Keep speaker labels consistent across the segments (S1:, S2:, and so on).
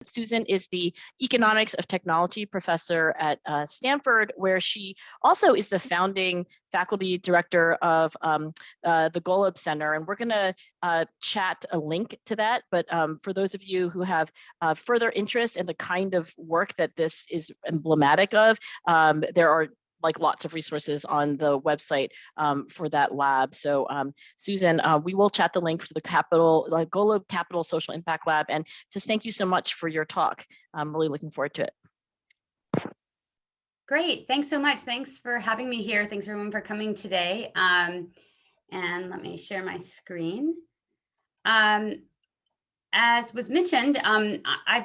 S1: Susan is the Economics of Technology professor at Stanford, where she also is the founding faculty director of the Golub Center. And we're going to chat a link to that. But for those of you who have further interest in the kind of work that this is emblematic of, there are lots of resources on the website for that lab. So Susan, we will chat the link for the Golub Capital Social Impact Lab. And just thank you so much for your talk. I'm really looking forward to it.
S2: Great, thanks so much. Thanks for having me here. Thanks everyone for coming today. And let me share my screen. As was mentioned,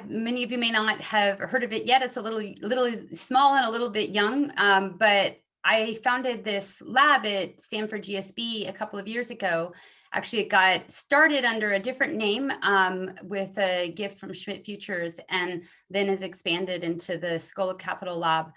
S2: many of you may not have heard of it yet. It's a little small and a little bit young, but I founded this lab at Stanford GSB a couple of years ago. Actually, it got started under a different name with a gift from Schmidt Futures, and then has expanded into the School of Capital Lab.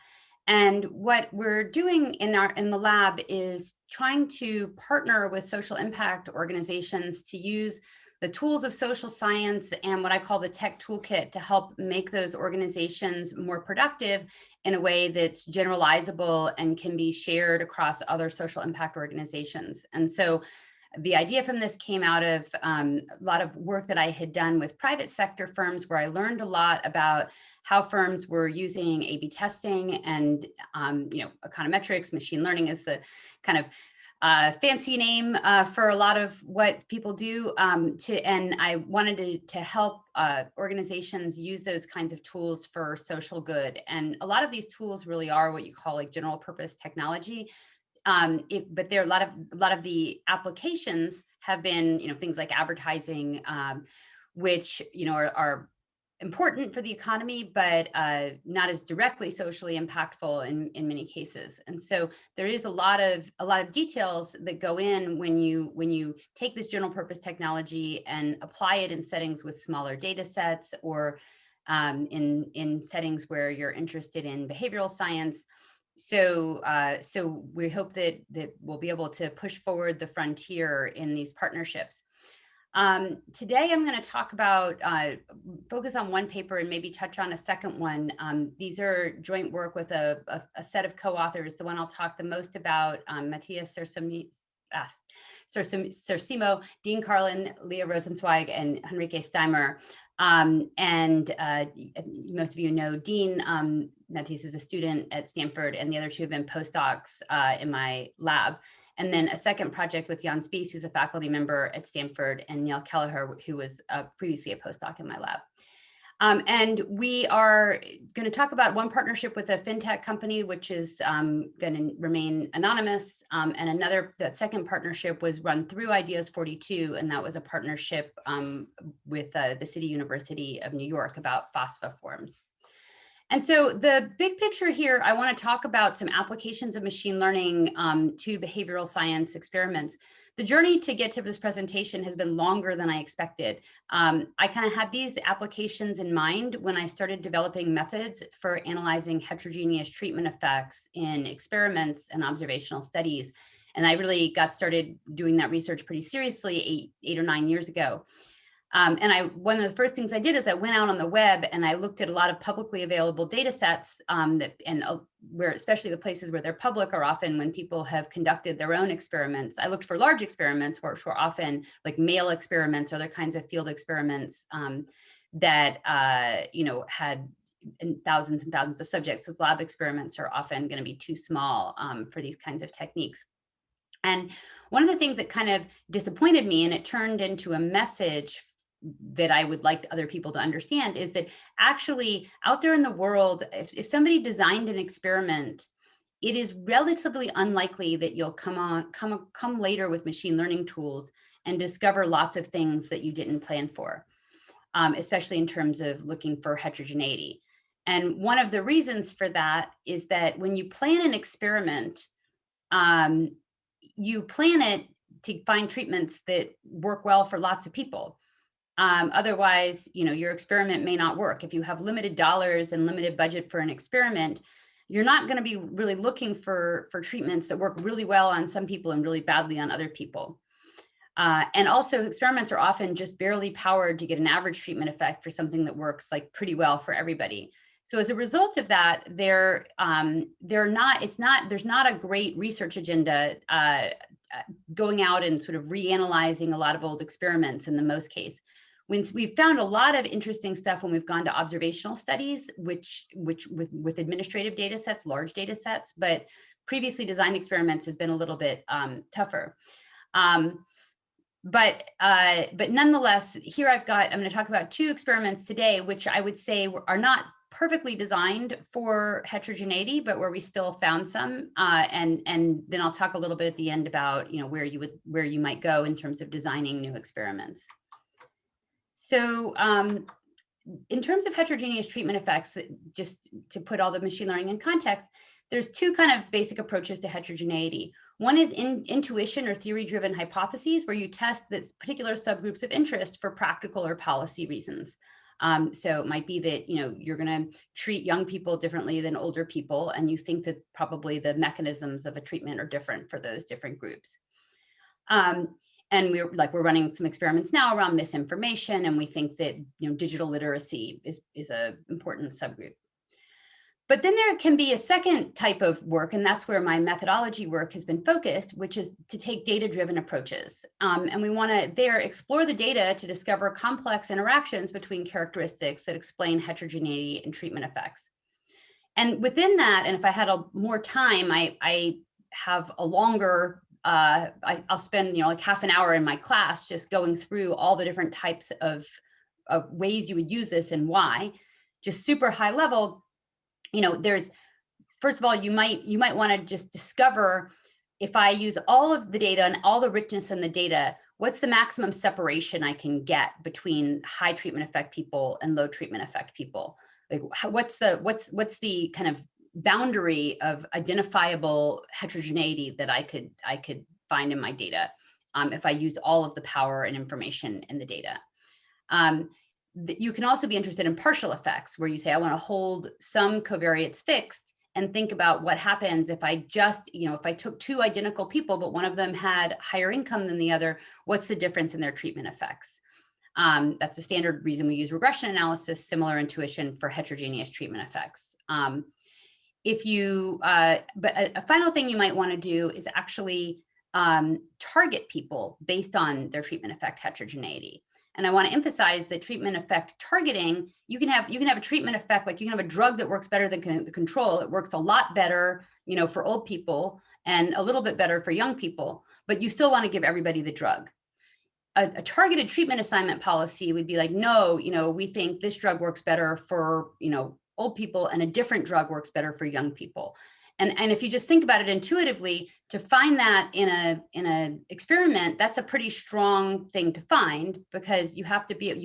S2: And what we're doing in the lab is trying to partner with social impact organizations to use the tools of social science and what I call the tech toolkit to help make those organizations more productive in a way that's generalizable and can be shared across other social impact organizations. And so the idea from this came out of a lot of work that I had done with private sector firms, where I learned a lot about how firms were using A/B testing and econometrics. Machine learning is the kind of fancy name for a lot of what people do. And I wanted to help organizations use those kinds of tools for social good. And a lot of these tools really are what you call general purpose technology. But there are a lot of the applications have been, things like advertising, which, are important for the economy, but not as directly socially impactful in many cases. And so there is a lot of details that go in when you take this general purpose technology and apply it in settings with smaller data sets, or in settings where you're interested in behavioral science. So we hope that we'll be able to push forward the frontier in these partnerships. Today, I'm going to talk about, focus on one paper and maybe touch on a second one. These are joint work with a set of co-authors. The one I'll talk the most about, Matthias Cersimo, Dean Carlin, Leah Rosenzweig, and Henrique Steimer. Most of you know Dean. Matthias is a student at Stanford, and the other two have been postdocs in my lab. And then a second project with Jan Spies, who's a faculty member at Stanford, and Neil Kelleher, who was previously a postdoc in my lab. And we are going to talk about one partnership with a fintech company, which is going to remain anonymous. And that second partnership was run through Ideas 42, and that was a partnership with the City University of New York about FOSFA forms. And so the big picture here, I want to talk about some applications of machine learning to behavioral science experiments. The journey to get to this presentation has been longer than I expected. I kind of had these applications in mind when I started developing methods for analyzing heterogeneous treatment effects in experiments and observational studies. And I really got started doing that research pretty seriously eight or 9 years ago. One of the first things I did is I went out on the web and I looked at a lot of publicly available data sets where, especially the places where they're public, are often when people have conducted their own experiments. I looked for large experiments, which were often like mail experiments or other kinds of field experiments that had thousands and thousands of subjects, because lab experiments are often going to be too small for these kinds of techniques. And one of the things that kind of disappointed me, and it turned into a message that I would like other people to understand, is that actually out there in the world, if somebody designed an experiment, it is relatively unlikely that you'll come later with machine learning tools and discover lots of things that you didn't plan for, especially in terms of looking for heterogeneity. And one of the reasons for that is that when you plan an experiment, you plan it to find treatments that work well for lots of people. Otherwise, your experiment may not work. If you have limited dollars and limited budget for an experiment, you're not going to be really looking for treatments that work really well on some people and really badly on other people. And also experiments are often just barely powered to get an average treatment effect for something that works like pretty well for everybody. So as a result of that, there's not a great research agenda going out and sort of reanalyzing a lot of old experiments in the most case. We've found a lot of interesting stuff when we've gone to observational studies, which with administrative data sets, large data sets, but previously designed experiments has been a little bit tougher. But nonetheless, here I'm going to talk about 2 experiments today, which I would say are not perfectly designed for heterogeneity, but where we still found some. And then I'll talk a little bit at the end about where you might go in terms of designing new experiments. So in terms of heterogeneous treatment effects, just to put all the machine learning in context, there's 2 kind of basic approaches to heterogeneity. One is intuition or theory-driven hypotheses, where you test this particular subgroups of interest for practical or policy reasons. So it might be that you're going to treat young people differently than older people, and you think that probably the mechanisms of a treatment are different for those different groups. And we're running some experiments now around misinformation, and we think that digital literacy is an important subgroup. But then there can be a second type of work, and that's where my methodology work has been focused, which is to take data-driven approaches. And we want to there explore the data to discover complex interactions between characteristics that explain heterogeneity and treatment effects. And within that, and if I had more time, I have a longer, I'll spend like half an hour in my class just going through all the different types of ways you would use this and why. Just super high level. There's, first of all, you might want to just discover, if I use all of the data and all the richness in the data, what's the maximum separation I can get between high treatment effect people and low treatment effect people? Like, what's the kind of boundary of identifiable heterogeneity that I could find in my data if I used all of the power and information in the data? You can also be interested in partial effects, where you say, I want to hold some covariates fixed and think about what happens if I just, if I took 2 identical people, but one of them had higher income than the other, what's the difference in their treatment effects? That's the standard reason we use regression analysis, similar intuition for heterogeneous treatment effects. But a final thing you might want to do is actually target people based on their treatment effect heterogeneity. And I want to emphasize that treatment effect targeting, you can have a treatment effect, like you can have a drug that works better than the control. It works a lot better, for old people and a little bit better for young people, but you still want to give everybody the drug. A targeted treatment assignment policy would be like, no, we think this drug works better for, old people, and a different drug works better for young people. And if you just think about it intuitively, to find that in a experiment, that's a pretty strong thing to find, because you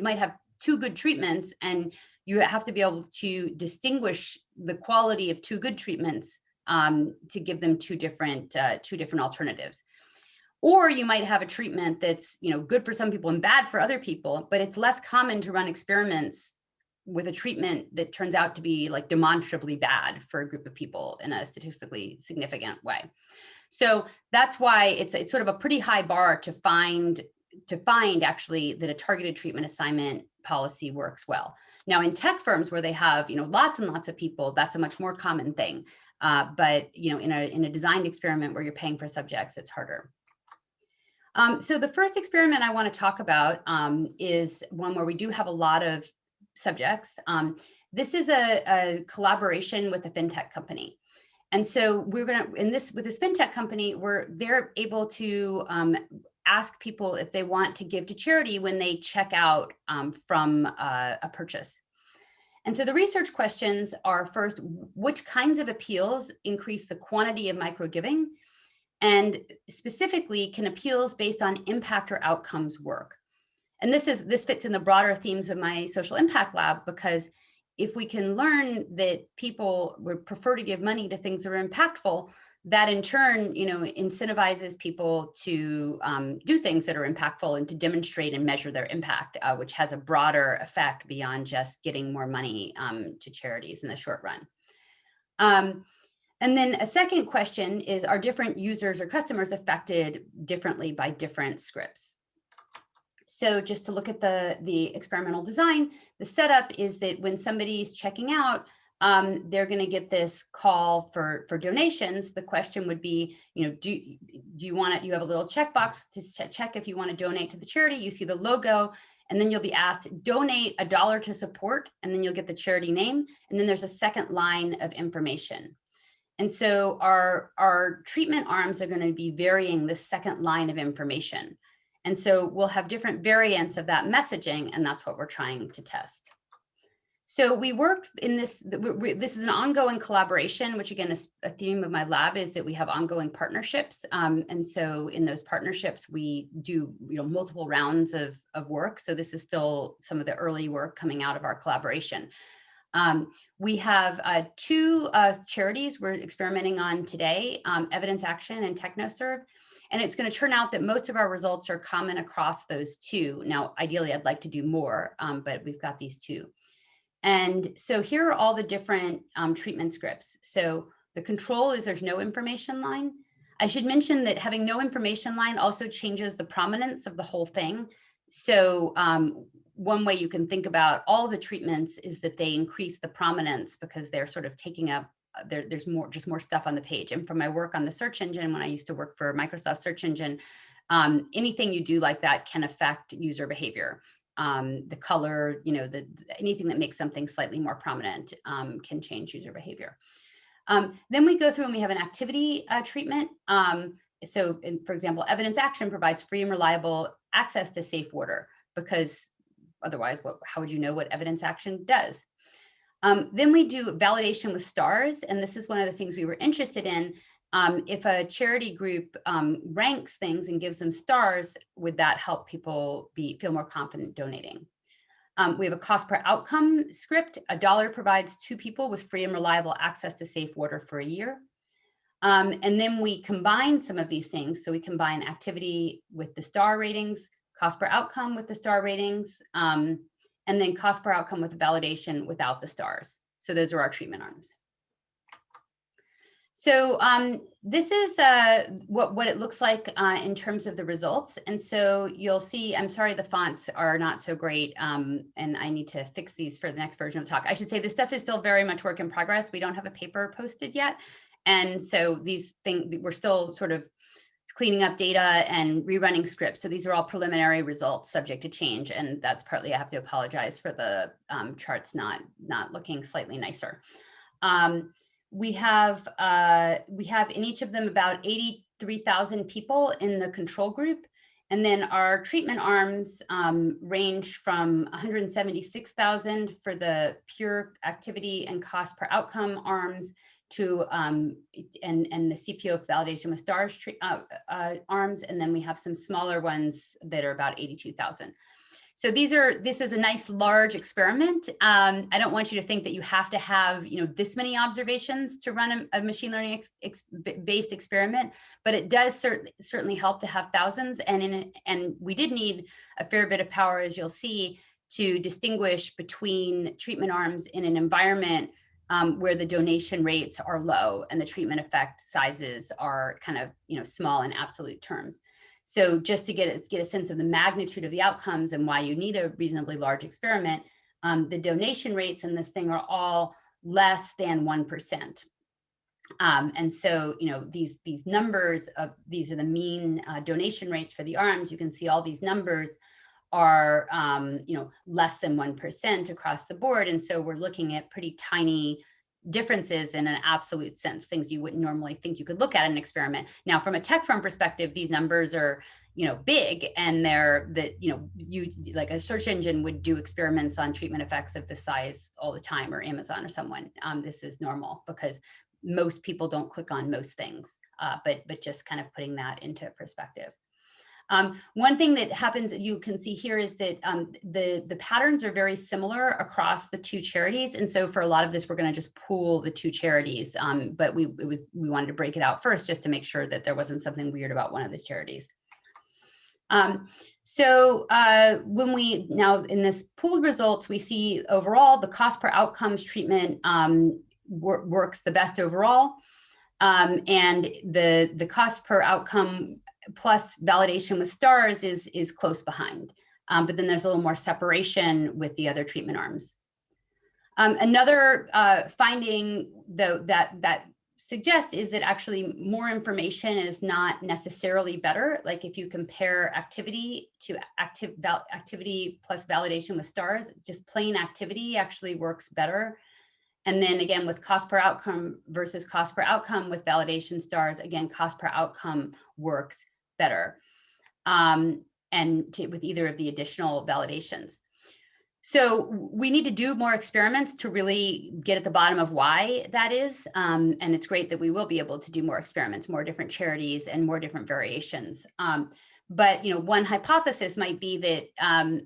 S2: might have 2 good treatments, and you have to be able to distinguish the quality of 2 good treatments to give them two different alternatives. Or you might have a treatment that's good for some people and bad for other people, but it's less common to run experiments with a treatment that turns out to be like demonstrably bad for a group of people in a statistically significant way. So that's why it's sort of a pretty high bar to find actually that a targeted treatment assignment policy works well. Now in tech firms where they have lots and lots of people, that's a much more common thing. But in a designed experiment where you're paying for subjects, it's harder. So the first experiment I want to talk about is one where we do have a lot of subjects. This is a collaboration with a fintech company. And so we're going to, with this fintech company, they're able to ask people if they want to give to charity when they check out from a purchase. And so the research questions are, first, which kinds of appeals increase the quantity of microgiving? And specifically, can appeals based on impact or outcomes work? And this fits in the broader themes of my social impact lab, because if we can learn that people would prefer to give money to things that are impactful, that in turn, incentivizes people to do things that are impactful and to demonstrate and measure their impact, which has a broader effect beyond just getting more money to charities in the short run. And then a second question is, are different users or customers affected differently by different scripts? So just to look at the experimental design, the setup is that when somebody's checking out, they're going to get this call for donations. The question would be, do you want it? You have a little checkbox to check if you want to donate to the charity. You see the logo, and then you'll be asked, donate $1 to support, and then you'll get the charity name. And then there's a second line of information. And so our treatment arms are going to be varying the second line of information. And so we'll have different variants of that messaging, and that's what we're trying to test. So we worked in this, this is an ongoing collaboration, which again is a theme of my lab, is that we have ongoing partnerships. And so in those partnerships, we do multiple rounds of work. So this is still some of the early work coming out of our collaboration. We have two charities we're experimenting on today, Evidence Action and TechnoServe. And it's going to turn out that most of our results are common across those two. Now, ideally, I'd like to do more, but we've got these two. And so here are all the different treatment scripts. So the control is there's no information line. I should mention that having no information line also changes the prominence of the whole thing. So one way you can think about all the treatments is that they increase the prominence because they're sort of taking up, there's just more stuff on the page. And from my work on the search engine, when I used to work for Microsoft search engine, anything you do like that can affect user behavior. The color, anything that makes something slightly more prominent can change user behavior. Then we go through and we have an activity treatment. So for example, Evidence Action provides free and reliable access to safe water, because otherwise, how would you know what Evidence Action does? Then we do validation with stars. And this is one of the things we were interested in. If a charity group ranks things and gives them stars, would that help people feel more confident donating? We have a cost per outcome script. $1 provides 2 people with free and reliable access to safe water for a year. And then we combine some of these things. So we combine activity with the star ratings, cost per outcome with the star ratings, and then cost per outcome with the validation without the stars. So those are our treatment arms. So this is what it looks like in terms of the results. And so you'll see, I'm sorry, the fonts are not so great, and I need to fix these for the next version of the talk. I should say this stuff is still very much work in progress. We don't have a paper posted yet. And so these things, we're still sort of cleaning up data and rerunning scripts. So these are all preliminary results subject to change. And that's partly I have to apologize for the charts not looking slightly nicer. We have in each of them about 83,000 people in the control group. And then our treatment arms range from 176,000 for the pure activity and cost per outcome arms to and the CPO validation with stars arms. And then we have some smaller ones that are about 82,000. So this is a nice large experiment. I don't want you to think that you have to have this many observations to run a machine learning based experiment, but it does certainly help to have thousands. And we did need a fair bit of power, as you'll see, to distinguish between treatment arms in an environment where the donation rates are low and the treatment effect sizes are kind of small in absolute terms. So just to get a sense of the magnitude of the outcomes and why you need a reasonably large experiment, the donation rates in this thing are all less than 1%. And so, these numbers these are the mean donation rates for the arms. You can see all these numbers are, less than 1% across the board. And so we're looking at pretty tiny differences in an absolute sense, things you wouldn't normally think you could look at in an experiment. Now, from a tech firm perspective, these numbers are, big, and they're that, you like a search engine would do experiments on treatment effects of this size all the time, or Amazon or someone. This is normal because most people don't click on most things, but just kind of putting that into perspective. One thing that happens that you can see here is that the patterns are very similar across the two charities. And so for a lot of this, we're going to just pool the two charities. But we wanted to break it out first just to make sure that there wasn't something weird about one of these charities. So when we now in this pooled results, we see overall the cost per outcomes treatment works the best overall. And the cost per outcome plus validation with stars is close behind. but then there's a little more separation with the other treatment arms. Another finding, though, that suggests is that actually more information is not necessarily better. Like if you compare activity to activity plus validation with stars, just plain activity actually works better. And then again, with cost per outcome versus cost per outcome with validation stars, again, cost per outcome works better. With either of the additional validations. So we need to do more experiments to really get at the bottom of why that is. And it's great that we will be able to do more experiments, more different charities and more different variations. But one hypothesis might be that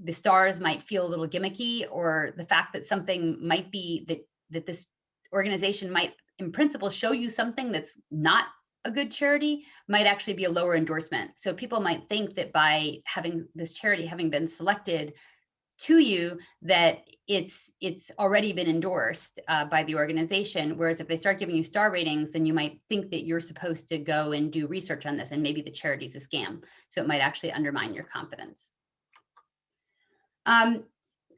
S2: the stars might feel a little gimmicky, or the fact that something might be that this organization might in principle show you something that's not a good charity might actually be a lower endorsement. So people might think that by having this charity having been selected to you, that it's already been endorsed by the organization. Whereas if they start giving you star ratings, then you might think that you're supposed to go and do research on this, and maybe the charity's a scam. So it might actually undermine your confidence.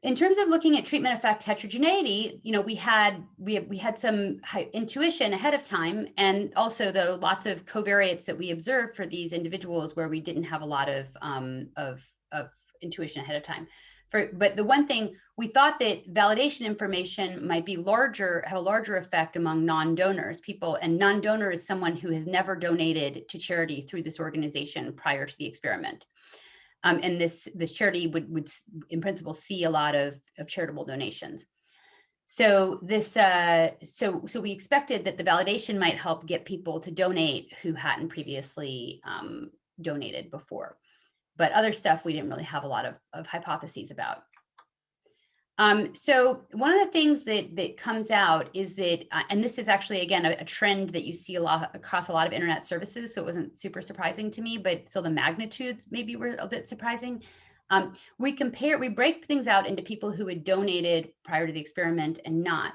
S2: In terms of looking at treatment effect heterogeneity, we had some intuition ahead of time, and also though lots of covariates that we observed for these individuals where we didn't have a lot of intuition ahead of time. But the one thing we thought that validation information might be have a larger effect among non-donors people, and non-donor is someone who has never donated to charity through this organization prior to the experiment. And this charity would in principle see a lot of charitable donations. So so we expected that the validation might help get people to donate who hadn't previously donated before. But other stuff we didn't really have a lot of hypotheses about. So one of the things that comes out is that, and this is actually, again, a trend that you see a lot across a lot of internet services, so it wasn't super surprising to me, but so the magnitudes maybe were a bit surprising. We break things out into people who had donated prior to the experiment and not.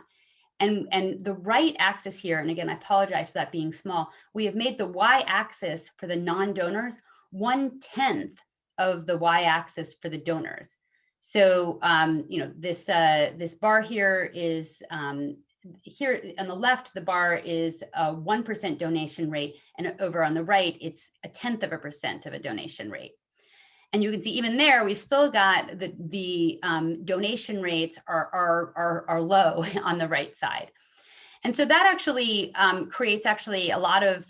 S2: And the right axis here, and again, I apologize for that being small, we have made the y-axis for the non-donors 1/10 of the y-axis for the donors. So, this bar here is, here on the left, the bar is a 1% donation rate, and over on the right, it's 0.1% of a donation rate. And you can see even there, we've still got the donation rates are low on the right side. And so that actually creates actually a lot of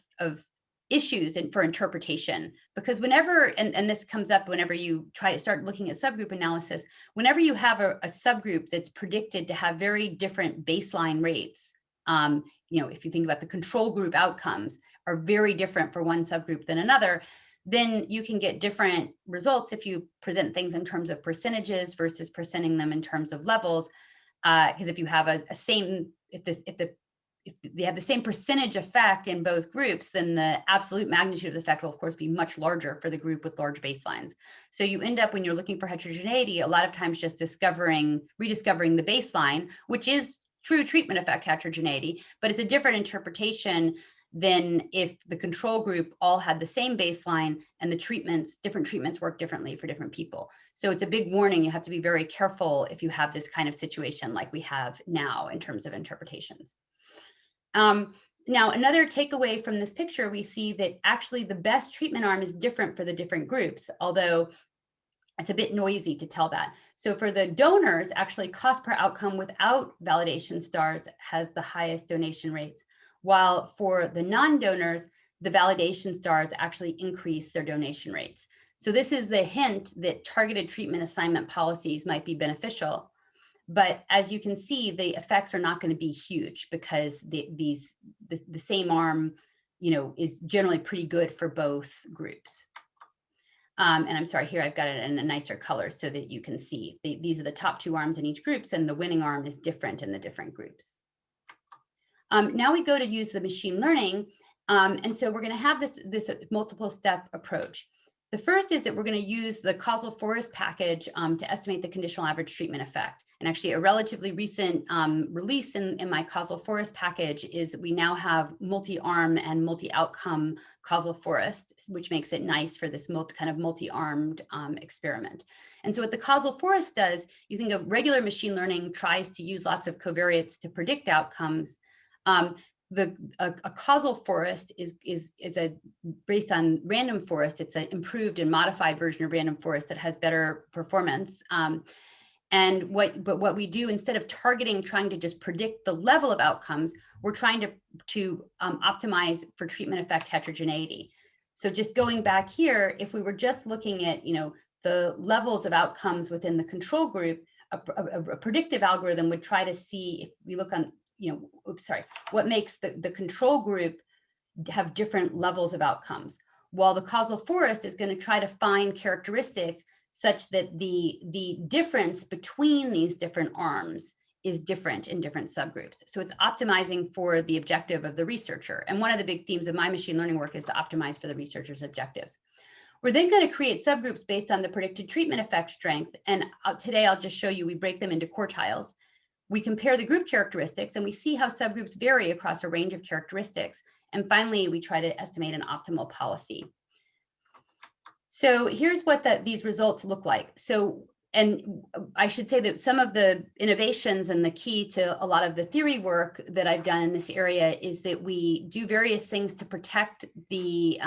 S2: issues for interpretation, because whenever, and this comes up whenever you try to start looking at subgroup analysis, whenever you have a subgroup that's predicted to have very different baseline rates, if you think about the control group outcomes are very different for one subgroup than another, then you can get different results if you present things in terms of percentages versus presenting them in terms of levels. Because if you have if they have the same percentage effect in both groups, then the absolute magnitude of the effect will, of course, be much larger for the group with large baselines. So you end up, when you're looking for heterogeneity, a lot of times just rediscovering the baseline, which is true treatment effect heterogeneity, but it's a different interpretation than if the control group all had the same baseline and the different treatments work differently for different people. So it's a big warning. You have to be very careful if you have this kind of situation like we have now in terms of interpretations. Now, another takeaway from this picture, we see that actually the best treatment arm is different for the different groups, although it's a bit noisy to tell that. So for the donors, actually cost per outcome without validation stars has the highest donation rates, while for the non-donors, the validation stars actually increase their donation rates. So this is the hint that targeted treatment assignment policies might be beneficial. But as you can see, the effects are not going to be huge, because the same arm, is generally pretty good for both groups. And I'm sorry, here I've got it in a nicer color so that you can see. These are the top two arms in each group, and the winning arm is different in the different groups. Now we go to use the machine learning. And so we're going to have this multiple step approach. The first is that we're going to use the causal forest package to estimate the conditional average treatment effect. And actually a relatively recent release in my causal forest package is that we now have multi-arm and multi-outcome causal forest, which makes it nice for this kind of multi-armed experiment. And so what the causal forest does, you think of regular machine learning tries to use lots of covariates to predict outcomes. A causal forest is based on random forest. It's an improved and modified version of random forest that has better performance. But what we do, instead of trying to just predict the level of outcomes, we're trying to optimize for treatment effect heterogeneity. So just going back here, if we were just looking at the levels of outcomes within the control group, a predictive algorithm would try to see, if we look on what makes the control group have different levels of outcomes, while the causal forest is going to try to find characteristics such that the difference between these different arms is different in different subgroups. So it's optimizing for the objective of the researcher. And one of the big themes of my machine learning work is to optimize for the researcher's objectives. We're then going to create subgroups based on the predicted treatment effect strength. And today I'll just show you, we break them into quartiles. We compare the group characteristics and we see how subgroups vary across a range of characteristics. And finally, we try to estimate an optimal policy. So here's what these results look like. And I should say that some of the innovations and the key to a lot of the theory work that I've done in this area is that we do various things to protect the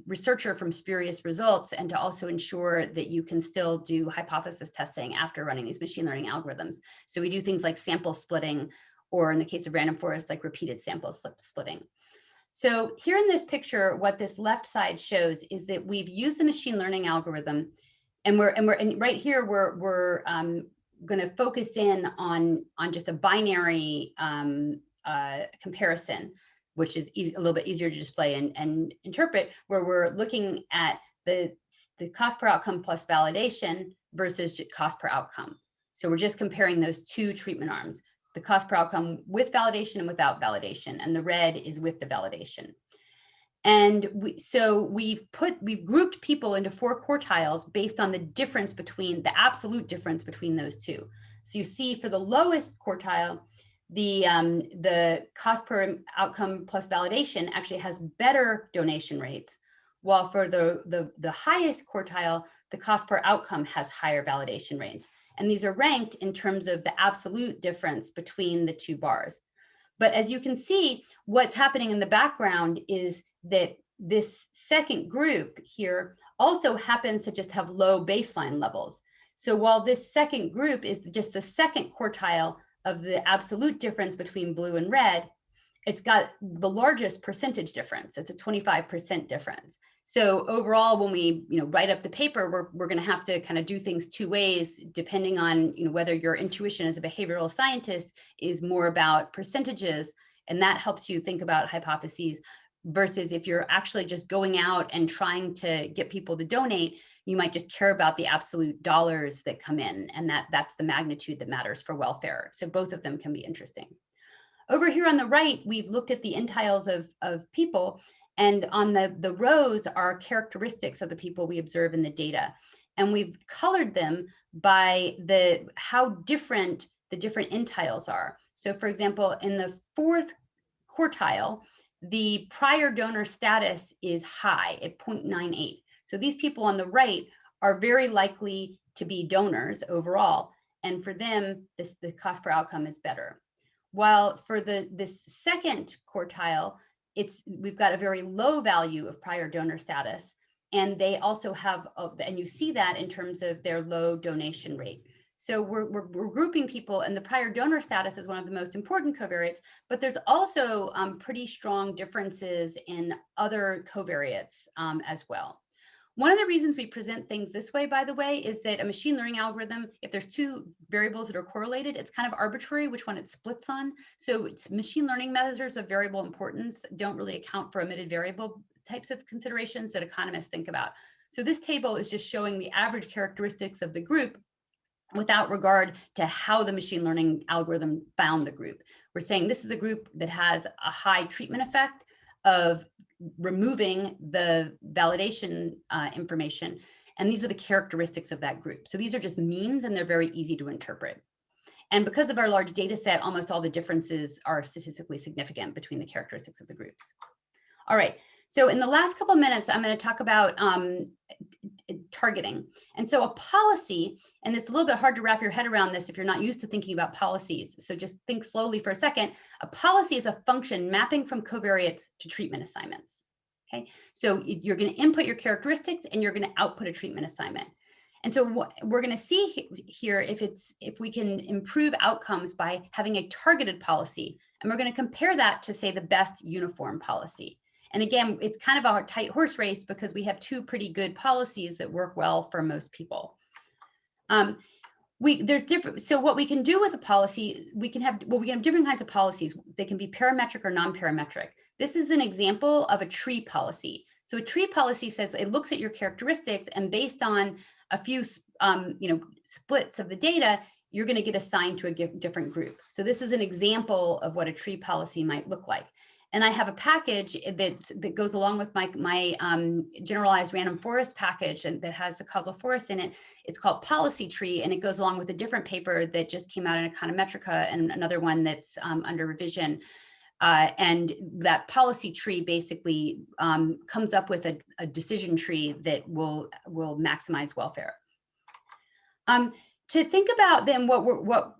S2: researcher from spurious results, and to also ensure that you can still do hypothesis testing after running these machine learning algorithms. So we do things like sample splitting, or in the case of random forest, like repeated sample splitting. So here in this picture, what this left side shows is that we've used the machine learning algorithm. And right here, we're going to focus in on just a binary comparison, which is a little bit easier to display and interpret, where we're looking at the cost per outcome plus validation versus cost per outcome. So we're just comparing those two treatment arms, the cost per outcome with validation and without validation, and the red is with the validation. And we've grouped people into 4 quartiles based on the absolute difference between those two. So you see for the lowest quartile, the cost per outcome plus validation actually has better donation rates, while for the highest quartile, the cost per outcome has higher validation rates. And these are ranked in terms of the absolute difference between the 2 bars. But as you can see, what's happening in the background is that this second group here also happens to just have low baseline levels. So while this second group is just the second quartile of the absolute difference between blue and red, it's got the largest percentage difference. It's a 25% difference. So overall, when we write up the paper, we're going to have to kind of do things 2 ways, depending on whether your intuition as a behavioral scientist is more about percentages, and that helps you think about hypotheses, versus if you're actually just going out and trying to get people to donate, you might just care about the absolute dollars that come in, and that's the magnitude that matters for welfare. So both of them can be interesting. Over here on the right, we've looked at the intiles of people, and on the rows are characteristics of the people we observe in the data. And we've colored them by how different the different intiles are. So for example, in the 4th quartile, the prior donor status is high at 0.98. So these people on the right are very likely to be donors overall. And for them, the cost per outcome is better. While for this second quartile, we've got a very low value of prior donor status, and they also have, and you see that in terms of their low donation rate. So we're grouping people, and the prior donor status is one of the most important covariates, but there's also pretty strong differences in other covariates as well. One of the reasons we present things this way, by the way, is that a machine learning algorithm, if there's 2 variables that are correlated, it's kind of arbitrary which one it splits on. So machine learning measures of variable importance don't really account for omitted variable types of considerations that economists think about. So this table is just showing the average characteristics of the group without regard to how the machine learning algorithm found the group. We're saying this is a group that has a high treatment effect of removing the validation information. And these are the characteristics of that group. So these are just means, and they're very easy to interpret. And because of our large data set, almost all the differences are statistically significant between the characteristics of the groups. All right, so in the last couple of minutes, I'm going to talk about targeting. And so a policy, and it's a little bit hard to wrap your head around this if you're not used to thinking about policies. So just think slowly for a second. A policy is a function mapping from covariates to treatment assignments. Okay, so you're going to input your characteristics and you're going to output a treatment assignment. And so what we're going to see here if we can improve outcomes by having a targeted policy, and we're going to compare that to, say, the best uniform policy. And again, it's kind of a tight horse race because we have two pretty good policies that work well for most people. So what we can do with a policy, we can have different kinds of policies. They can be parametric or non-parametric. This is an example of a tree policy. So a tree policy says it looks at your characteristics, and based on a few splits of the data, you're going to get assigned to a different group. So this is an example of what a tree policy might look like. And I have a package that goes along with my generalized random forest package, and that has the causal forest in it. It's called Policy Tree, and it goes along with a different paper that just came out in Econometrica, and another one that's under revision. And that policy tree basically comes up with a decision tree that will maximize welfare. To think about then what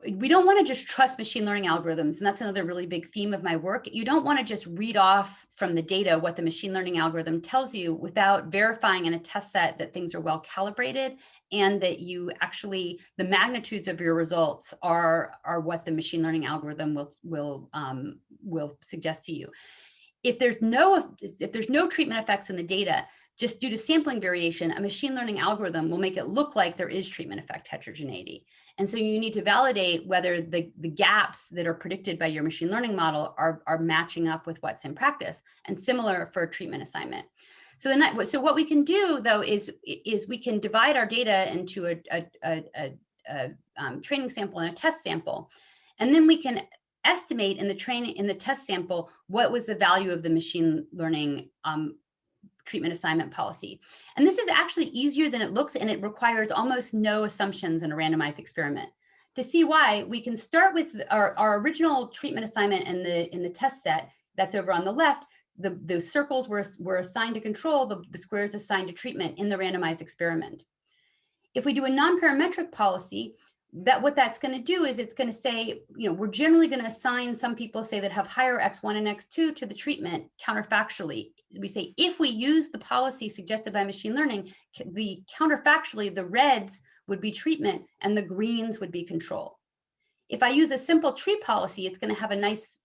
S2: we don't want to just trust machine learning algorithms, and that's another really big theme of my work. You don't want to just read off from the data what the machine learning algorithm tells you without verifying in a test set that things are well calibrated, and that you actually, the magnitudes of your results are what the machine learning algorithm will suggest to you. If there's no treatment effects in the data, just due to sampling variation, a machine learning algorithm will make it look like there is treatment effect heterogeneity. And so you need to validate whether the gaps that are predicted by your machine learning model are matching up with what's in practice, and similar for a treatment assignment. So what we can do though is we can divide our data into a training sample and a test sample, and then we can estimate in the test sample what was the value of the machine learning treatment assignment policy. And this is actually easier than it looks, and it requires almost no assumptions in a randomized experiment. To see why, we can start with our original treatment assignment in the test set that's over on the left. Those circles were assigned to control, the squares assigned to treatment in the randomized experiment. If we do a non-parametric policy, what that's going to do is it's going to say, we're generally going to assign some people, say, that have higher X1 and X2 to the treatment counterfactually. We say, if we use the policy suggested by machine learning, counterfactually, the reds would be treatment and the greens would be control. If I use a simple tree policy, it's going to have a nice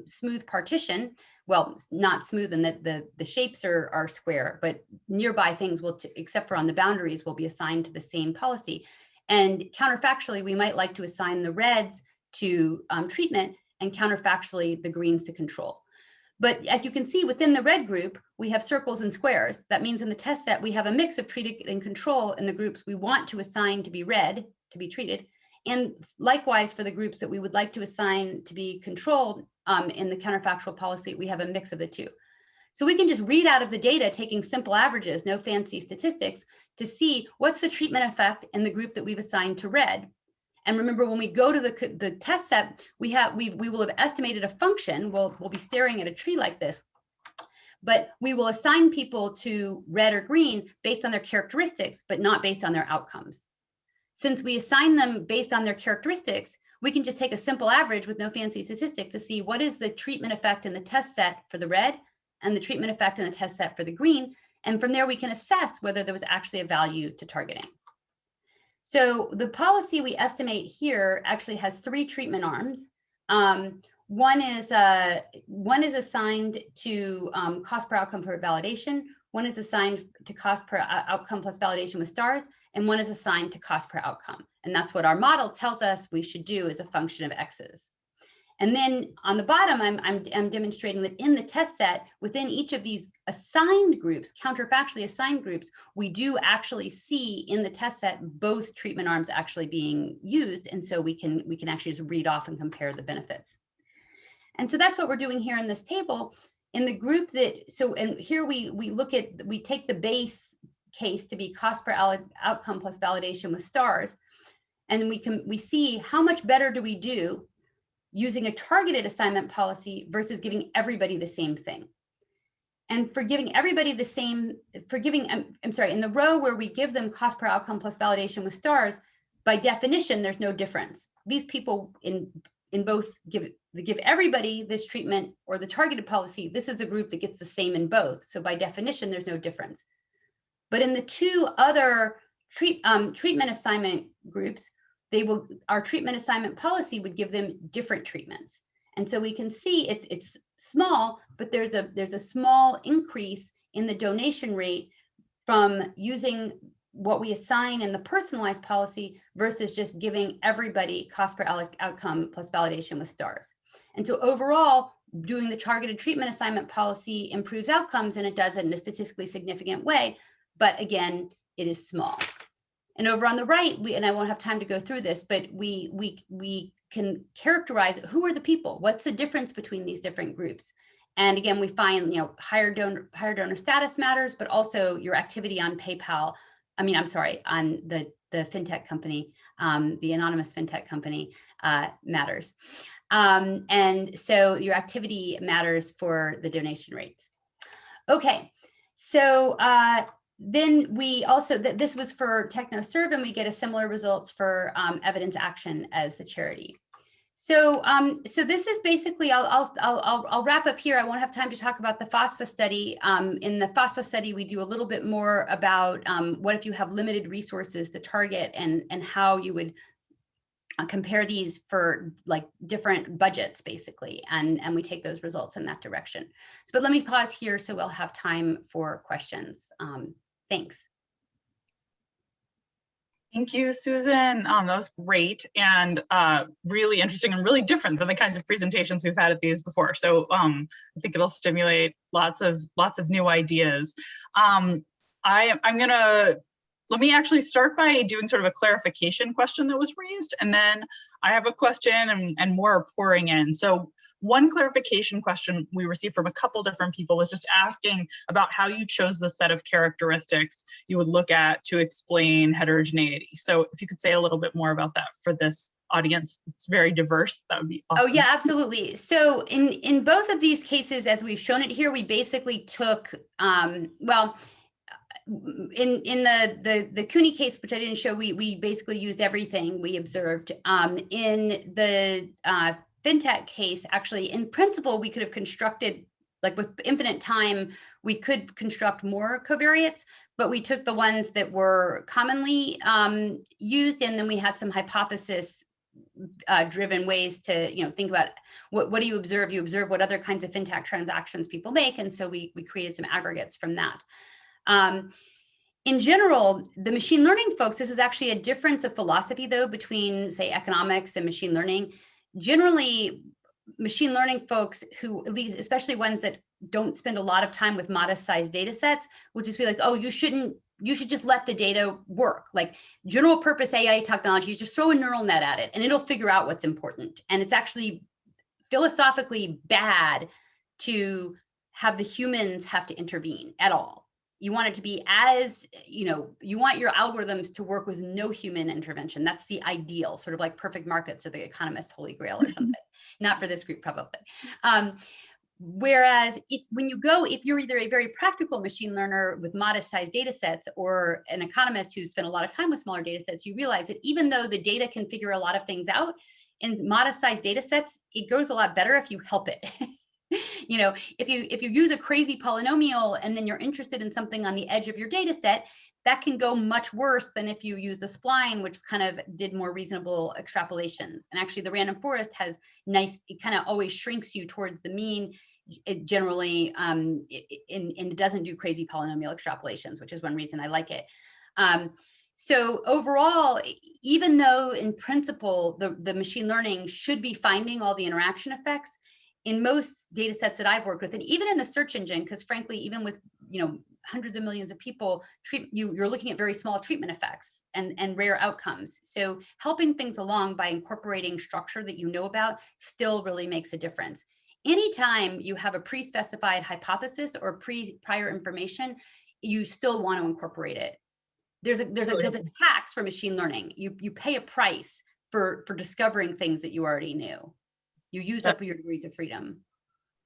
S2: smooth partition. Well, not smooth in that the shapes are square, but nearby things will, except for on the boundaries, will be assigned to the same policy. And counterfactually, we might like to assign the reds to treatment and counterfactually the greens to control. But as you can see, within the red group, we have circles and squares. That means in the test set, we have a mix of treated and control in the groups we want to assign to be red, to be treated. And likewise, for the groups that we would like to assign to be controlled in the counterfactual policy, we have a mix of the two. So we can just read out of the data, taking simple averages, no fancy statistics, to see what's the treatment effect in the group that we've assigned to red. And remember, when we go to the test set, we will have estimated a function. We'll be staring at a tree like this, but we will assign people to red or green based on their characteristics, but not based on their outcomes. Since we assign them based on their characteristics, we can just take a simple average with no fancy statistics to see what is the treatment effect in the test set for the red and the treatment effect in the test set for the green. And from there, we can assess whether there was actually a value to targeting. So the policy we estimate here actually has 3 treatment arms. One is assigned to cost per outcome per validation. One is assigned to cost per outcome plus validation with stars, and one is assigned to cost per outcome. And that's what our model tells us we should do as a function of X's. And then on the bottom, I'm demonstrating that in the test set, within each of these assigned groups, counterfactually assigned groups, we do actually see in the test set both treatment arms actually being used. And so we can actually just read off and compare the benefits. And so that's what we're doing here in this table. In the group that, so, and here we take the base case to be cost per outcome plus validation with stars. And then we see how much better do we do using a targeted assignment policy versus giving everybody the same thing. And for giving everybody the same, I'm sorry, in the row where we give them cost per outcome plus validation with stars, by definition, there's no difference. These people in both give everybody this treatment or the targeted policy, this is a group that gets the same in both. So by definition, there's no difference. But in the two other treatment assignment groups, our treatment assignment policy would give them different treatments. And so we can see it's small, but there's a small increase in the donation rate from using what we assign in the personalized policy versus just giving everybody cost per outcome plus validation with stars. And so overall, doing the targeted treatment assignment policy improves outcomes, and it does it in a statistically significant way. But again, it is small. And over on the right, and I won't have time to go through this, but we can characterize who are the people, what's the difference between these different groups. And again, we find, higher donor status matters, but also your activity on PayPal, on the fintech company, the anonymous fintech company matters. And so your activity matters for the donation rates. Okay, so then we also, this was for TechnoServe, and we get a similar results for evidence action as the charity. So, so this is basically, I'll wrap up here. I won't have time to talk about the FOSFA study. In the FOSFA study, we do a little bit more about what if you have limited resources to target, and how you would compare these for like different budgets, basically, and we take those results in that direction. So, but let me pause here so we'll have time for questions. Thanks.
S3: Thank you, Susan. That was great and really interesting and really different than the kinds of presentations we've had at these before. So I think it'll stimulate lots of new ideas. Let me actually start by doing sort of a clarification question that was raised, and then I have a question and more are pouring in. So one clarification question we received from a couple different people was just asking about how you chose the set of characteristics you would look at to explain heterogeneity. So if you could say a little bit more about that for this audience, it's very diverse, that would be awesome.
S2: Oh yeah, absolutely. So in both of these cases, as we've shown it here, we basically took, well, in the CUNY case, which I didn't show, we basically used everything we observed. In the fintech case, actually, in principle, we could have constructed, like with infinite time, we could construct more covariates, but we took the ones that were commonly used, and then we had some hypothesis driven ways to think about what do you observe? You observe what other kinds of fintech transactions people make, and so we created some aggregates from that. In general, the machine learning folks, this is actually a difference of philosophy, though, between, say, economics and machine learning. Generally, machine learning folks who, at least, especially ones that don't spend a lot of time with modest-sized data sets, will just be like, oh, you should just let the data work. Like general purpose AI technology, you just throw a neural net at it and it'll figure out what's important. And it's actually philosophically bad to have the humans have to intervene at all. You want it to be as, you want your algorithms to work with no human intervention. That's the ideal, sort of like perfect markets or the economist's holy grail or something. Not for this group, probably. Whereas if you're either a very practical machine learner with modest sized data sets or an economist who's spent a lot of time with smaller data sets, you realize that even though the data can figure a lot of things out, in modest sized data sets, it goes a lot better if you help it. If you use a crazy polynomial and then you're interested in something on the edge of your data set, that can go much worse than if you use the spline, which kind of did more reasonable extrapolations. And actually the random forest has nice, it kind of always shrinks you towards the mean. It generally, and it doesn't do crazy polynomial extrapolations, which is one reason I like it. So overall, even though in principle, the machine learning should be finding all the interaction effects, in most data sets that I've worked with, and even in the search engine, because frankly, even with hundreds of millions of people, you're looking at very small treatment effects and rare outcomes. So helping things along by incorporating structure that you know about still really makes a difference. anytime you have a pre-specified hypothesis or prior information, you still want to incorporate it. There's a tax for machine learning. You pay a price for discovering things that you already knew. You use up your degrees of freedom.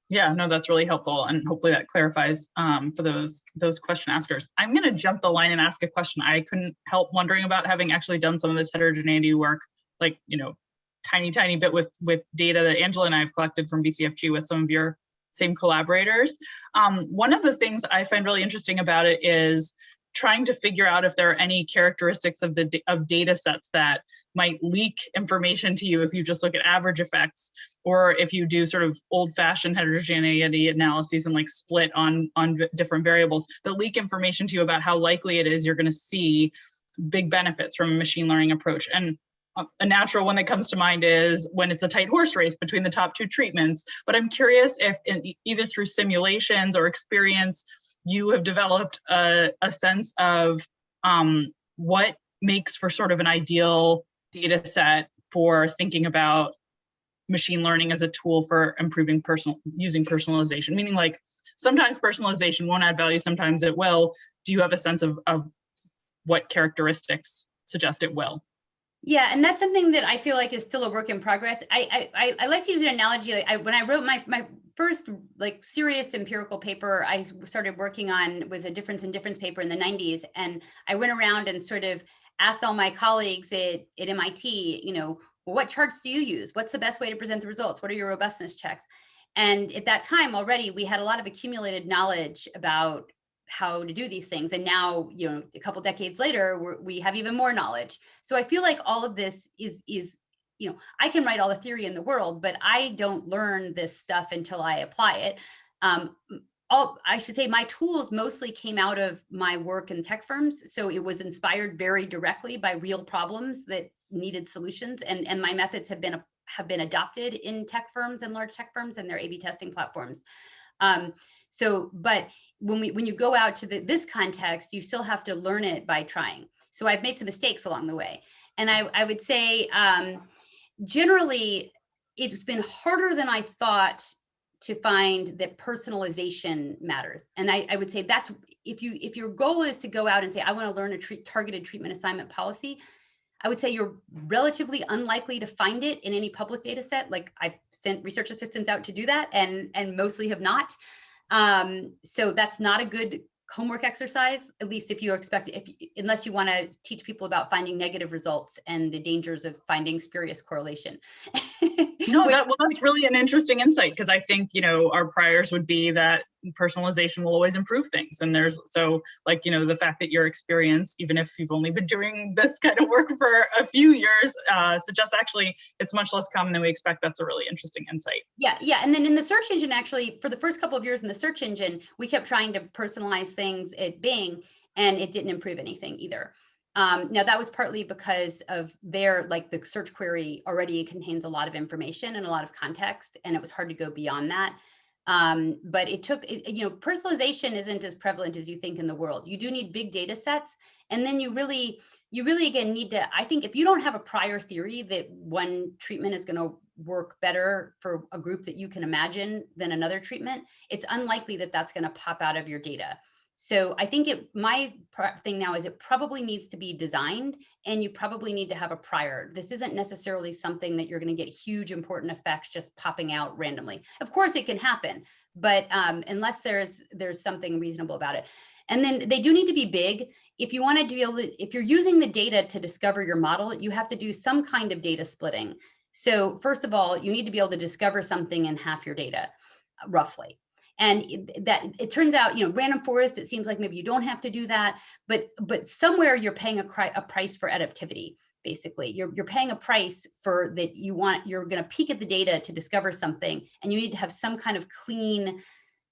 S3: Yeah, no, that's really helpful. And hopefully that clarifies for those question askers. I'm going to jump the line and ask a question I couldn't help wondering about, having actually done some of this heterogeneity work, like, tiny bit with data that Angela and I have collected from BCFG with some of your same collaborators. One of the things I find really interesting about it is trying to figure out if there are any characteristics of data sets that might leak information to you if you just look at average effects, or if you do sort of old-fashioned heterogeneity analyses and like split on different variables that leak information to you about how likely it is you're going to see big benefits from a machine learning approach. And a natural one that comes to mind is when it's a tight horse race between the top two treatments. But I'm curious if either through simulations or experience, you have developed a sense of what makes for sort of an ideal data set for thinking about machine learning as a tool for improving using personalization, meaning like sometimes personalization won't add value, sometimes it will. Do you have a sense of what characteristics suggest it will?
S2: Yeah, and that's something that I feel like is still a work in progress. I like to use an analogy. Like when I wrote my first like serious empirical paper I started working on was a difference in difference paper in the 90s, and I went around and sort of asked all my colleagues at MIT, well, what charts do you use? What's the best way to present the results? What are your robustness checks? And at that time already, we had a lot of accumulated knowledge about how to do these things. And now, a couple decades later, we have even more knowledge. So I feel like all of this is I can write all the theory in the world, but I don't learn this stuff until I apply it. I should say my tools mostly came out of my work in tech firms. So it was inspired very directly by real problems that needed solutions. And my methods have been adopted in tech firms and large tech firms and their A/B testing platforms. But when you go out to this context, you still have to learn it by trying. So I've made some mistakes along the way. And I would say, generally, it's been harder than I thought to find that personalization matters. And I would say that's, if your goal is to go out and say, I want to learn a targeted treatment assignment policy, I would say you're relatively unlikely to find it in any public data set. Like I've sent research assistants out to do that and mostly have not. So that's not a good homework exercise, at least if you expect, unless you want to teach people about finding negative results and the dangers of finding spurious correlation.
S3: No, that's really an interesting insight, because I think, our priors would be that personalization will always improve things. And the fact that your experience, even if you've only been doing this kind of work for a few years, suggests actually it's much less common than we expect. That's a really interesting insight.
S2: Yeah. And then in the search engine, actually, for the first couple of years in the search engine, we kept trying to personalize things at Bing, and it didn't improve anything either. Now that was partly because of the search query already contains a lot of information and a lot of context, and it was hard to go beyond that. But personalization isn't as prevalent as you think in the world. You do need big data sets. And then you really again need to, I think if you don't have a prior theory that one treatment is going to work better for a group that you can imagine than another treatment, it's unlikely that that's going to pop out of your data. So I think my thing now is it probably needs to be designed, and you probably need to have a prior. This isn't necessarily something that you're going to get huge important effects just popping out randomly. Of course it can happen, but unless there's something reasonable about it. And then they do need to be big. If you want to be able to, if you're using the data to discover your model, you have to do some kind of data splitting. So first of all, you need to be able to discover something in half your data, roughly. And that it turns out, random forest, it seems like maybe you don't have to do that, but somewhere you're paying a price for adaptivity. Basically, you're paying a price for that. You're going to peek at the data to discover something, and you need to have some kind of clean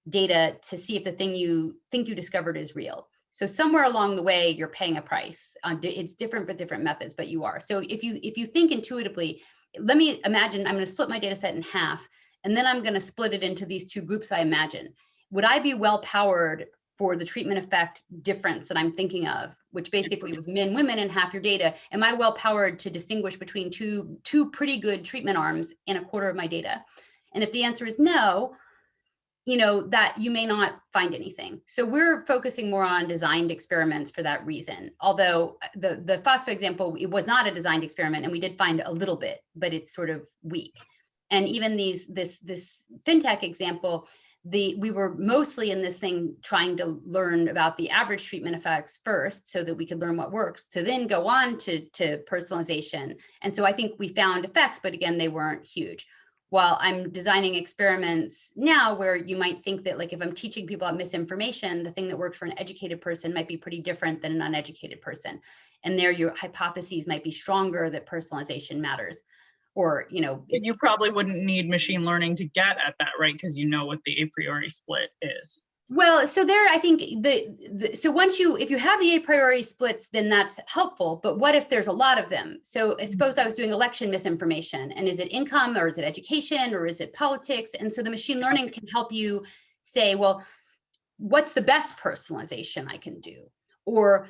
S2: data to see if the thing you think you discovered is real. So somewhere along the way, you're paying a price. It's different with different methods, but you are. So if you think intuitively, let me imagine I'm going to split my data set in half. And then I'm going to split it into these two groups I imagine. Would I be well powered for the treatment effect difference that I'm thinking of, which basically was men, women, and half your data? Am I well powered to distinguish between two pretty good treatment arms in a quarter of my data? And if the answer is no, that you may not find anything. So we're focusing more on designed experiments for that reason. Although the phospho example, it was not a designed experiment, and we did find a little bit, but it's sort of weak. And even this fintech example, we were mostly in this thing trying to learn about the average treatment effects first, so that we could learn what works, to then go on to personalization. And so I think we found effects, but again, they weren't huge. While I'm designing experiments now where you might think that, like, if I'm teaching people about misinformation, the thing that works for an educated person might be pretty different than an uneducated person. And there your hypotheses might be stronger that personalization matters. Or,
S3: you probably wouldn't need machine learning to get at that, right? Because you know what the a priori split is.
S2: Well, so there, I think so if you have the a priori splits, then that's helpful. But what if there's a lot of them? So suppose I was doing election misinformation, and is it income, or is it education, or is it politics? And so the machine learning can help you say, well, what's the best personalization I can do? Or,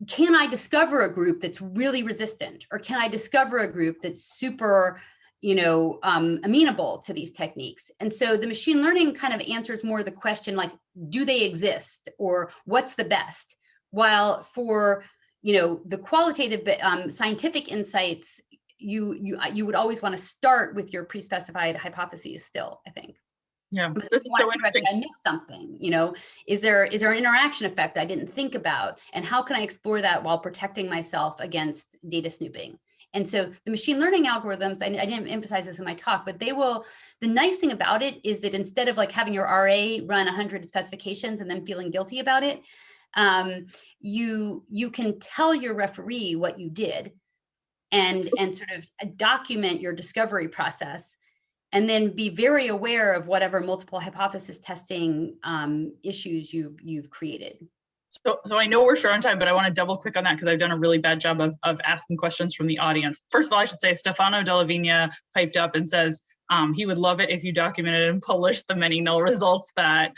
S2: can I discover a group that's really resistant? Or can I discover a group that's super amenable to these techniques? And so the machine learning kind of answers more the question, like, do they exist, or what's the best? While for, the qualitative scientific insights, you would always want to start with your pre-specified hypotheses still, I think.
S3: Yeah,
S2: But
S3: this is so interesting.
S2: I missed something, is there an interaction effect I didn't think about? And how can I explore that while protecting myself against data snooping? And so the machine learning algorithms, I didn't emphasize this in my talk, but the nice thing about it is that instead of like having your RA run 100 specifications and then feeling guilty about it, you can tell your referee what you did and sort of document your discovery process, and then be very aware of whatever multiple hypothesis testing issues you've created.
S3: So I know we're short on time, but I want to double click on that because I've done a really bad job of asking questions from the audience. First of all, I should say Stefano Della Vigna piped up and says he would love it if you documented and published the many null results that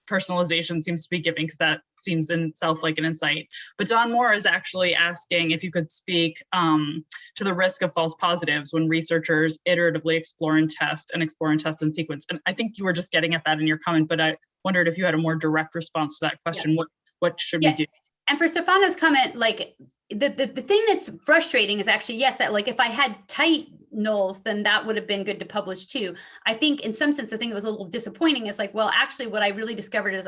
S3: personalization seems to be giving, because that seems in itself like an insight. But Don Moore is actually asking if you could speak to the risk of false positives when researchers iteratively explore and test in sequence. And I think you were just getting at that in your comment, but I wondered if you had a more direct response to that question. Yeah. What should we do?
S2: And for Stefano's comment, like the thing that's frustrating is actually, yes, that like if I had tight nulls, then that would have been good to publish too. I think in some sense, the thing that was a little disappointing is like, well, actually what I really discovered is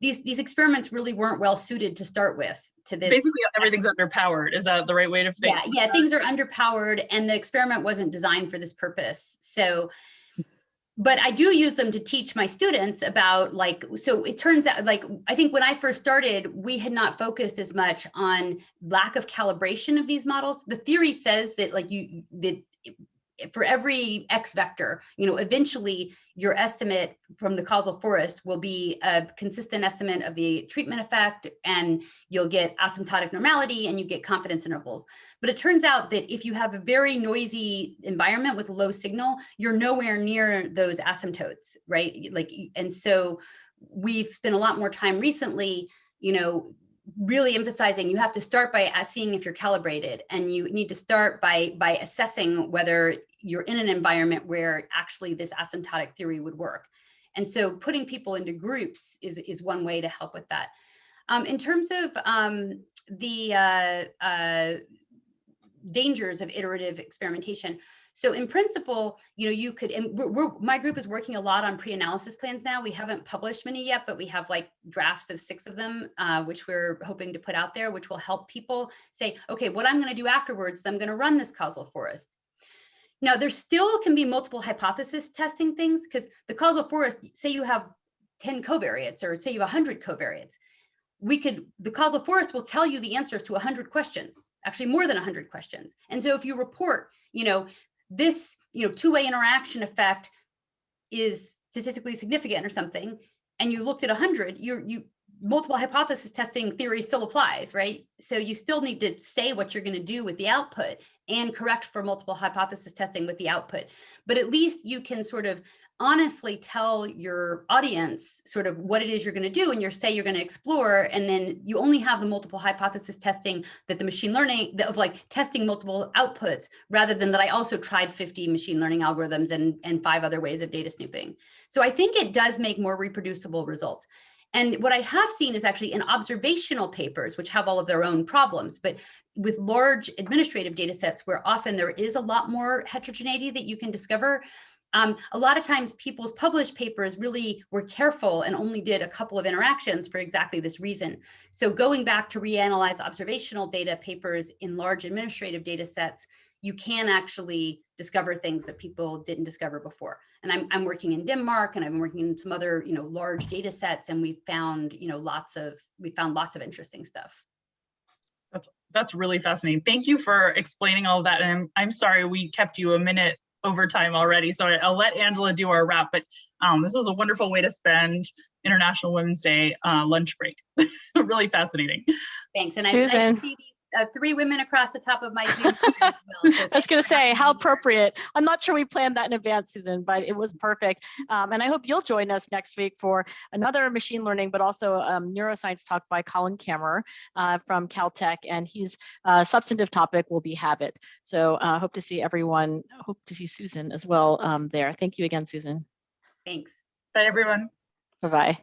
S2: these experiments really weren't well suited to start with to this.
S3: Basically everything's underpowered. Is that the right way to think?
S2: Yeah, things are underpowered and the experiment wasn't designed for this purpose. So, but I do use them to teach my students about so it turns out, I think when I first started, we had not focused as much on lack of calibration of these models. The theory says that for every X vector, eventually your estimate from the causal forest will be a consistent estimate of the treatment effect, and you'll get asymptotic normality and you get confidence intervals. But it turns out that if you have a very noisy environment with low signal, you're nowhere near those asymptotes, right? And so we've spent a lot more time recently, really emphasizing you have to start by seeing if you're calibrated, and you need to start by assessing whether you're in an environment where actually this asymptotic theory would work. And so putting people into groups is one way to help with that. In terms of the dangers of iterative experimentation. So in principle, you could, and my group is working a lot on pre-analysis plans now. We haven't published many yet, but we have drafts of 6 of them, which we're hoping to put out there, which will help people say, okay, what I'm going to do afterwards, I'm going to run this causal forest. Now, there still can be multiple hypothesis testing things, because the causal forest, say you have 10 covariates, or say you have 100 covariates. The causal forest will tell you the answers to 100 questions, actually more than 100 questions. And so if you report, this, two-way interaction effect is statistically significant or something, and you looked at 100, multiple hypothesis testing theory still applies, right? So you still need to say what you're going to do with the output and correct for multiple hypothesis testing with the output. But at least you can sort of honestly tell your audience sort of what it is you're going to do, and you're going to explore, and then you only have the multiple hypothesis testing, that the machine learning of like testing multiple outputs, rather than that I also tried 50 machine learning algorithms and 5 other ways of data snooping. So I think it does make more reproducible results. And what I have seen is actually in observational papers, which have all of their own problems, but with large administrative data sets where often there is a lot more heterogeneity that you can discover, a lot of times people's published papers really were careful and only did a couple of interactions for exactly this reason. So going back to reanalyze observational data papers in large administrative data sets, you can actually discover things that people didn't discover before. And I'm working in Denmark, and I've been working in some other, large data sets, and we found, lots of interesting stuff.
S3: That's really fascinating. Thank you for explaining all of that. And I'm sorry we kept you a minute over time already, so I'll let Angela do our wrap. But this was a wonderful way to spend International Women's Day lunch break. Really fascinating.
S2: Thanks. And
S1: Susan.
S2: I see 3 women across the top of my Zoom. As well, so
S1: I was going to say, how appropriate. I'm not sure we planned that in advance, Susan, but it was perfect. And I hope you'll join us next week for another machine learning, but also neuroscience talk by Colin Kammerer from Caltech. And his substantive topic will be habit. So hope to see everyone, hope to see Susan as well there. Thank you again, Susan.
S2: Thanks.
S3: Bye, everyone.
S1: Bye-bye.